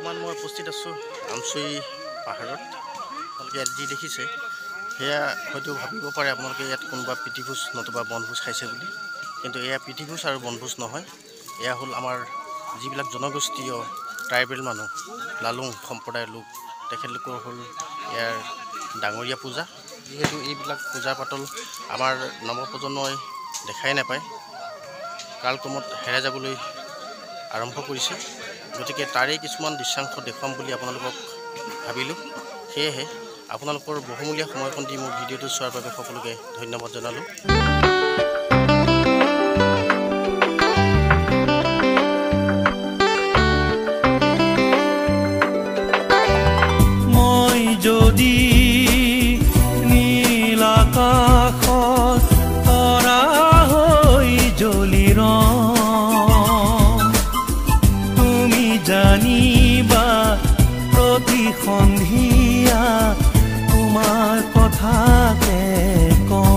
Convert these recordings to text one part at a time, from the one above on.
বৰ্তমান মই উপস্থিত আছোঁ আমচুই পাহাৰত। আপোনালোকে ইয়াত যি দেখিছে সেয়া হয়তো ভাবিব পাৰে আপোনালোকে ইয়াত কোনোবা প্ৰীতিভোজ নতুবা বনভোজ খাইছে বুলি, কিন্তু এয়া প্ৰীতিভোজ আৰু বনভোজ নহয়। এয়া হ'ল আমাৰ যিবিলাক জনগোষ্ঠীয় ট্ৰাইবেল মানুহ, লালুং সম্প্ৰদায়ৰ লোক, তেখেতলোকৰ হ'ল ইয়াৰ ডাঙৰীয়া পূজা। যিহেতু এইবিলাক পূজা পাতল আমাৰ নৱপ্ৰজন্মই দেখাই নাপায়, কালক্ৰমত হেৰাই যাবলৈ আৰম্ভ কৰিছে। গতিকে তাৰেই কিছুমান দৃশ্যাংশ দেখুৱাম বুলি আপোনালোকক ভাবিলোঁ। সেয়েহে আপোনালোকৰ বহুমূলীয়া সময়কণ দি মোৰ ভিডিঅ'টো চোৱাৰ বাবে সকলোকে ধন্যবাদ জনালোঁ। মই যদি নীল আকাশত তৰা হৈ জ্বলি তুমি জানিবা প্ৰতি সন্ধিয়া তোমাৰ কথাকে কওঁ।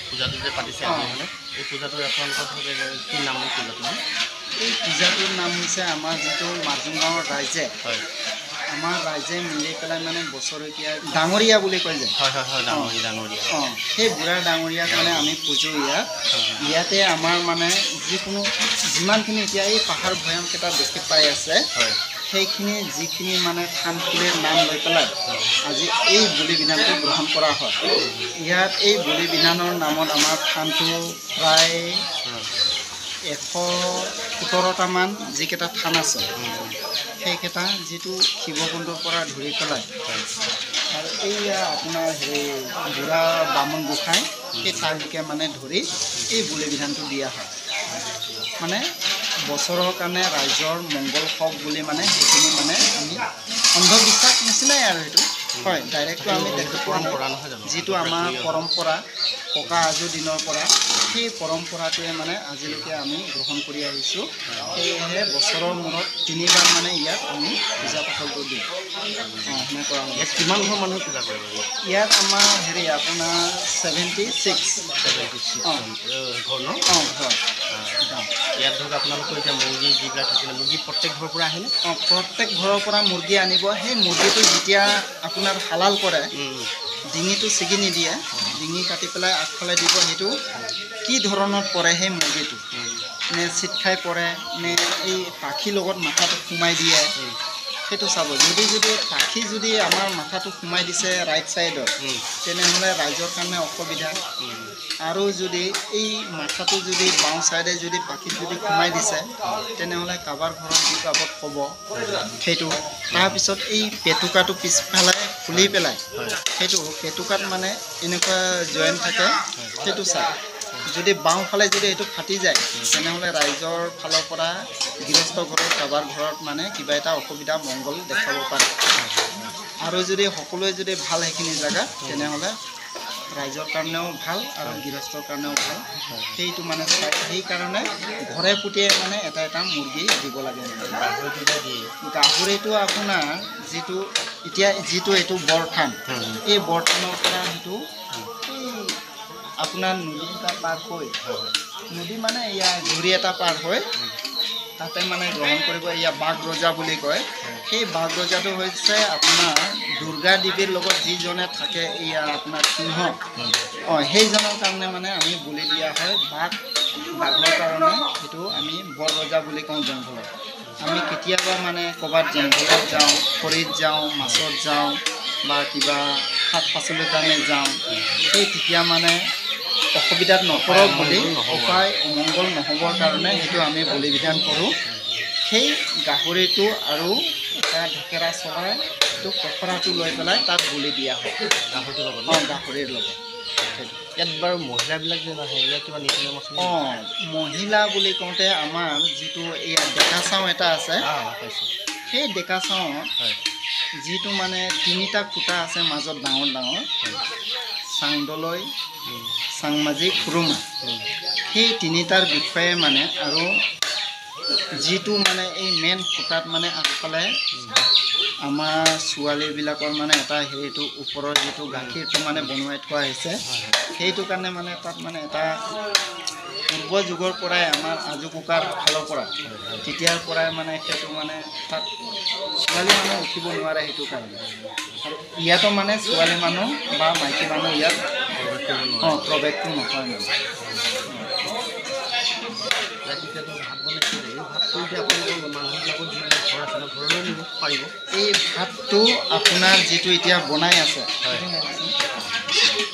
পূজাটো যে পাতিছে আজি মানে এই পূজাটোৰ আপোনালোকৰ কি নাম পূজাটো? এই পূজাটোৰ নাম হৈছে আমাৰ যিটো মাজুং গাঁৱৰ ৰাইজে, হয়, আমাৰ ৰাইজে মিলি পেলাই মানে বছৰেকীয়া ডাঙৰীয়া বুলি কয় যে, হয় হয় হয়, ডাঙৰীয়া। সেই বুঢ়া ডাঙৰীয়াক মানে আমি পূজোঁ ইয়াত। ইয়াতে আমাৰ মানে যিকোনো যিমানখিনি এতিয়া এই পাহাৰ ভৈয়ামকেইটা দেখি পাই আছে, হয়, সেইখিনি যিখিনি মানে থান খুৰীৰ নাম লৈ পেলাই আজি এই বলি বিধানটো গ্ৰহণ কৰা হয়। ইয়াত এই বলি বিধানৰ নামত আমাৰ থানটো প্ৰায় 117টামান যিকেইটা থান আছে, সেইকেইটা যিটো শিৱকুণ্ডৰ পৰা ধৰি পেলাই আৰু এইয়া আপোনাৰ বুঢ়া বামুণ গোসাঁই সেই ঠাইলৈকে মানে ধৰি এই বলি বিধানটো দিয়া হয়। মানে বছৰৰ কাৰণে ৰাইজৰ মংগল হওক বুলি মানে সেইখিনি মানে আমি অন্ধবিশ্বাস নিচিনাই আৰু সেইটো হয়। ডাইৰেক্টটো আমি দেখোৱা যিটো আমাৰ পৰম্পৰা ককা আজোৰ দিনৰ পৰা, সেই পৰম্পৰাটোৱে মানে আজিলৈকে আমি গ্ৰহণ কৰি আহিছোঁ। সেয়েহে বছৰৰ মূৰত 3বাৰ মানে ইয়াত আমি পূজা পাতলটো দিওঁ। সেনেকুৱা ইয়াত কিমান ঘৰ মানুহে পূজা কৰে? ইয়াত আমাৰ আপোনাৰ 76 ঘৰ ন? হয়। ইয়াত ধৰক আপোনালোকৰ এতিয়া মুৰ্গী যিবিলাক থাকিলে, মুৰ্গী প্ৰত্যেক ঘৰৰ পৰা আহেনে? প্ৰত্যেক ঘৰৰ পৰা মুৰ্গী আনিব। সেই মুৰ্গীটো যেতিয়া আপোনাৰ হালাল কৰে, ডিঙিটো ছিগি নিদিয়ে, ডিঙি কাটি পেলাই আগফালে দিব। সেইটো কি ধৰণত পৰে সেই মুৰ্গীটো, নে চিট খাই পৰে নে এই পাখিৰ লগত মাথাটো সোমাই দিয়ে, সেইটো চাব। যদি পাখি যদি আমাৰ মাথাটো সোমাই দিছে ৰাইট ছাইডত, তেনেহ'লে ৰাইজৰ কাৰণে অসুবিধা। আৰু যদি এই মাথাটো যদি বাওঁ ছাইডে যদি পাখিত যদি সোমাই দিছে, তেনেহ'লে কাৰোবাৰ ঘৰত যি কাবত ক'ব সেইটো। তাৰপিছত এই পেটুকাটো পিছফালে খুলি পেলাই, সেইটো পেটুকাত মানে এনেকুৱা জইন থাকে, সেইটো চাই যদি বাওঁফালে যদি এইটো ফাটি যায়, তেনেহ'লে ৰাইজৰ ফালৰ পৰা গৃহস্থ ঘৰত কাৰোবাৰ ঘৰত মানে কিবা এটা অসুবিধা মংগল দেখাব পাৰে। আৰু যদি সকলোৱে যদি ভাল সেইখিনি জেগা, তেনেহ'লে ৰাইজৰ কাৰণেও ভাল আৰু গৃহস্থৰ কাৰণেও ভাল। সেইটো মানে সেইকাৰণে ঘৰে পুতিয়ে মানে এটা এটা মুৰ্গী দিব লাগে। গাহৰিটো আপোনাৰ যিটো এইটো বৰথান, এই বৰথানৰ পৰা সেইটো আপোনাৰ নদী এটা পাৰ হৈ, নদী মানে এয়া ঝুৰি এটা পাৰ হৈ তাতে মানে গ্ৰহণ কৰিব। এয়া বাঘ ৰজা বুলি কয়। সেই বাঘ ৰজাটো হৈছে আপোনাৰ দুৰ্গা দেৱীৰ লগত যিজনে থাকে, এয়া আপোনাৰ সিংহ, সেইজনৰ কাৰণে মানে আমি বলি দিয়া হয়। বাঘৰ কাৰণে সেইটো আমি বৰ ৰজা বুলি কওঁ জংঘলত। আমি কেতিয়াবা মানে ক'ৰবাত জংঘলত যাওঁ, খৰিত যাওঁ, মাছত যাওঁ বা কিবা শাক পাচলিৰ কাৰণে যাওঁ, সেই তেতিয়া মানে অসুবিধাত নপৰক বুলি, অপায় অমংগল নহ'বৰ কাৰণে সেইটো আমি বলি বিধান কৰোঁ। সেই গাহৰিটো আৰু এটা ঢেকেৰা চৰাই এইটো পখৰাটো লৈ পেলাই তাত বলি দিয়া হয় গাহৰিটোৰ লগত। গাহৰিৰ লগত। ইয়াত বাৰু মহিলাবিলাক যে নাহে, ইয়াত কিবা নীতি নিয়ম আছে? মহিলা বুলি কওঁতে আমাৰ যিটো এয়া ডেকা চাওঁ এটা আছে, সেই ডেকা চাওঁত যিটো মানে 3টা খুঁটা আছে মাজত ডাঙৰ ডাঙৰ, চাংদলৈ, চাংমাজি, খুৰুমা, সেই 3টাৰ বিষয়ে মানে আৰু যিটো মানে এই মেইন খুঁটাত মানে আগফালে আমাৰ ছোৱালীবিলাকৰ মানে এটা সেইটো ওপৰৰ যিটো গাখীৰটো মানে বনোৱাই থোৱা হৈছে সেইটো কাৰণে মানে তাত মানে এটা পূৰ্ব যুগৰ পৰাই আমাৰ আজু ককাৰ ফালৰ পৰা তেতিয়াৰ পৰাই মানে সেইটো মানে তাত ছোৱালী মানুহ উঠিব নোৱাৰে সেইটো কাৰণে আৰু ইয়াতো মানে ছোৱালী মানুহ বা মাইকী মানুহ ইয়াত প্ৰৱেশটো নহয় মানে এই ভাতটো আপোনাৰ যিটো এতিয়া বনাই আছে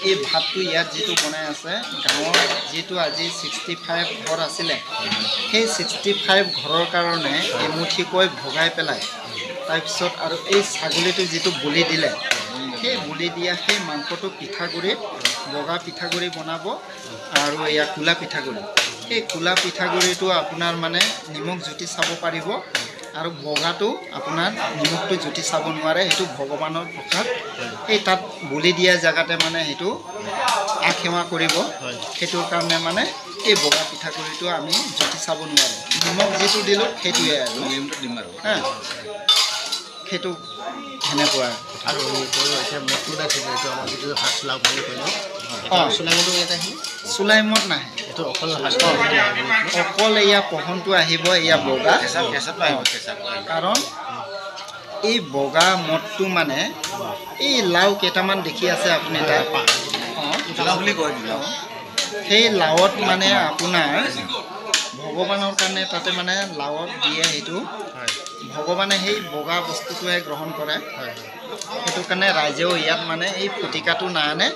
এই ভাতটো ইয়াত যিটো বনাই আছে গাঁৱৰ যিটো আজি 65 ঘৰ আছিলে সেই 65 ঘৰৰ কাৰণে এমুঠিকৈ ভগাই পেলাই তাৰপিছত আৰু এই ছাগলীটো যিটো বলি দিলে সেই বলি দিয়া সেই মাংসটো পিঠাগুড়িত বগা পিঠাগুড়ি বনাব আৰু এয়া কোলা পিঠাগুড়ি সেই কোলা পিঠাগুড়িটো আপোনাৰ মানে নিমখ জুতি চাব পাৰিব আৰু বগাটো আপোনাৰ নিমখটো জুতি চাব নোৱাৰে সেইটো ভগৱানৰ প্ৰসাদ এই তাত বলি দিয়া জেগাতে মানে সেইটো আখেৱা কৰিব সেইটোৰ কাৰণে মানে এই বগা পিঠাগুড়িটো আমি জুতি চাব নোৱাৰোঁ নিমখ যিটো দিলোঁ সেইটোৱে আৰু নিমখটো দিম আৰু সেইটো সেনেকুৱা আৰু এতিয়া মদটো দেখিছে এইটো আমাৰ যিটো হাঁচলাও বুলি কয় ন চুলাইমতো ইয়াত আহিলে চুলাইমত নাহে এইটো অকল অকল এয়া পহনটো আহিব এয়া বগা কাৰণ এই বগা মদটো মানে এই লাও কেইটামান দেখি আছে আপুনি তাত বুলি কয় সেই লাওত মানে আপোনাৰ ভগৱানৰ কাৰণে তাতে মানে লাওত দিয়ে সেইটো ভগৱানে সেই বগা বস্তুটোহে গ্ৰহণ কৰে সেইটো কাৰণে ৰাইজেও ইয়াত মানে এই ফুটিকাটো নাআনে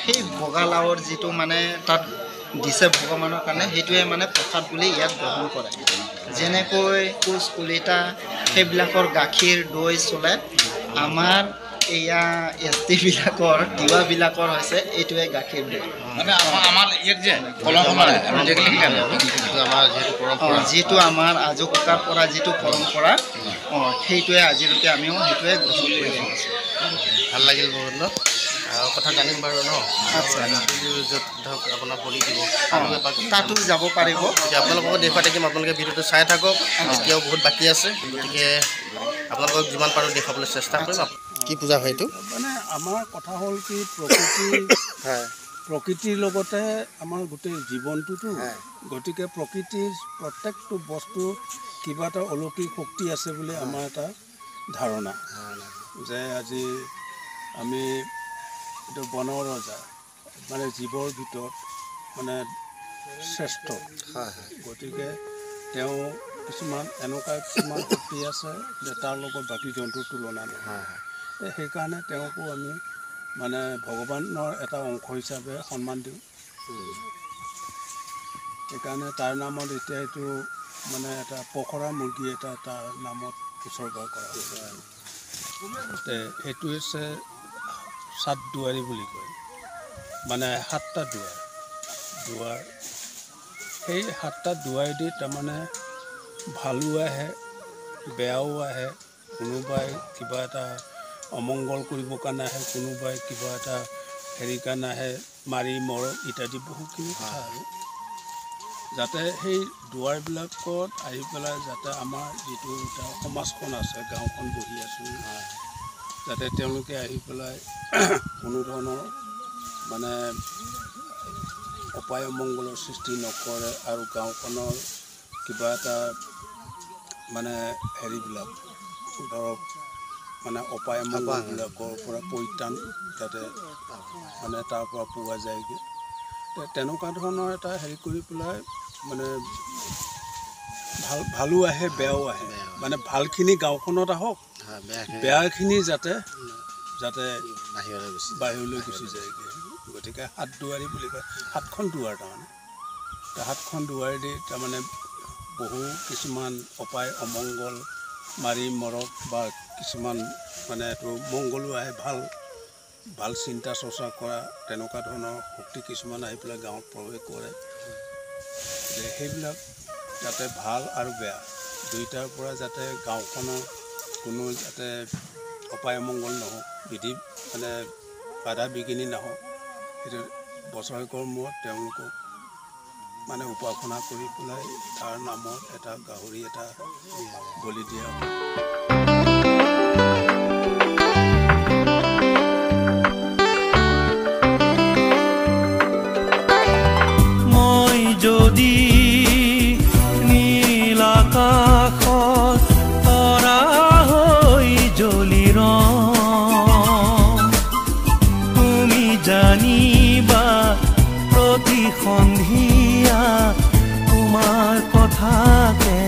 সেই বগা লাওৰ যিটো মানে তাত দিছে ভগৱানৰ কাৰণে সেইটোৱে মানে প্ৰসাদ বুলি ইয়াত গ্ৰহণ কৰে যেনেকৈ কোচ কলিতা সেইবিলাকৰ গাখীৰ দৈ চলে আমাৰ এয়া ST বিলাকৰ তিৱাবিলাকৰ হৈছে এইটোৱে গাখীৰ দৈ মানে আমাৰ ইয়াত যে যিটো আমাৰ আজু ককাৰ পৰা যিটো পৰম্পৰা সেইটোৱে আজিলৈকে আমিও সেইটোৱে গ্ৰহণ কৰি আছোঁ ভাল লাগিল বহুত ন কথা জানিম বাৰু ন আচ্ছা য'ত ধৰক আপোনাৰ বলি দিব তাতো যাব পাৰিব এতিয়া আপোনালোকক দেখুৱাই থাকিম আপোনালোকে ভিডিঅ'টো চাই থাকক এতিয়াও বহুত বাকী আছে গতিকে আপোনালোকক যিমান পাৰোঁ দেখুৱাবলৈ চেষ্টা কৰিম কি পূজা হয় এইটো মানে আমাৰ কথা হ'ল কি প্ৰকৃতিৰ লগতে আমাৰ গোটেই জীৱনটোতো গতিকে প্ৰকৃতিৰ প্ৰত্যেকটো বস্তু কিবা এটা অলৌকিক শক্তি আছে বুলি আমাৰ এটা ধাৰণা যে আজি আমি এইটো বনৰ ৰজা মানে জীৱৰ ভিতৰত মানে শ্ৰেষ্ঠ গতিকে তেওঁ কিছুমান এনেকুৱা কিছুমান শক্তি আছে যে তাৰ লগত বাকী জন্তুৰ তুলনা নহয় সেইকাৰণে তেওঁকো আমি মানে ভগৱানৰ এটা অংশ হিচাপে সন্মান দিওঁ সেইকাৰণে তাৰ নামত এতিয়া এইটো মানে এটা পখৰা মুৰ্গী এটা তাৰ নামত উৎসৰ্গ কৰা হৈছে সেইটো হৈছে 7 দুৱাৰী বুলি কয় মানে 7টা দুৱাৰ সেই 7টা দুৱাৰেদি তাৰমানে ভালো আহে বেয়াও আহে কোনোবাই কিবা এটা অমংগল কৰিবৰ কাৰণে আহে কোনোবাই কিবা এটা হেৰি কাৰণে আহে মাৰি মৰক ইত্যাদি বহুখিনি কথা আৰু যাতে সেই দুৱাৰবিলাকত আহি পেলাই যাতে আমাৰ যিটো এটা সমাজখন আছে গাঁওখন বহি আছোঁ যাতে তেওঁলোকে আহি পেলাই কোনো ধৰণৰ মানে অপায় অমংগলৰ সৃষ্টি নকৰে আৰু গাঁওখনৰ কিবা এটা মানে হেৰিবিলাক ধৰক মানে অপায় অমংগলবিলাকৰ পৰা পৰিত্ৰাণ যাতে মানে তাৰ পৰা পোৱা যায়গৈ তেনেকুৱা ধৰণৰ এটা হেৰি কৰি পেলাই মানে ভালো আহে বেয়াও আহে মানে ভালখিনি গাঁওখনত আহক বেয়াখিনি যাতে বাহিৰলৈ গুচি যায়গৈ গতিকে 7 দুৱাৰী বুলি কয় 7খন দুৱাৰ তাৰমানে 7খন দুৱাৰেদি তাৰমানে বহু কিছুমান অপায় অমংগল মাৰি মৰক বা কিছুমান মানে এইটো মংগলো আহে ভাল চিন্তা চৰ্চা কৰা তেনেকুৱা ধৰণৰ শক্তি কিছুমান আহি পেলাই গাঁৱত প্ৰৱেশ কৰে যে সেইবিলাক যাতে ভাল আৰু বেয়া দুইটাৰ পৰা যাতে গাঁওখনৰ কোনো যাতে অপায় অমংগল নহওক বিধি মানে বাধা বিঘিনি নহওক সেইটো বছৰেকৰ মূৰত তেওঁলোকক মানে উপাসনা কৰি পেলাই তাৰ নামত এটা গাহৰি এটা বলি দিয়া হয়। মই যদি নীল আকাশত তৰা হৈ জ্বলি ৰওঁ, তুমি জানিবা প্ৰতি সন্ধিয়া তোমাৰ কথাকে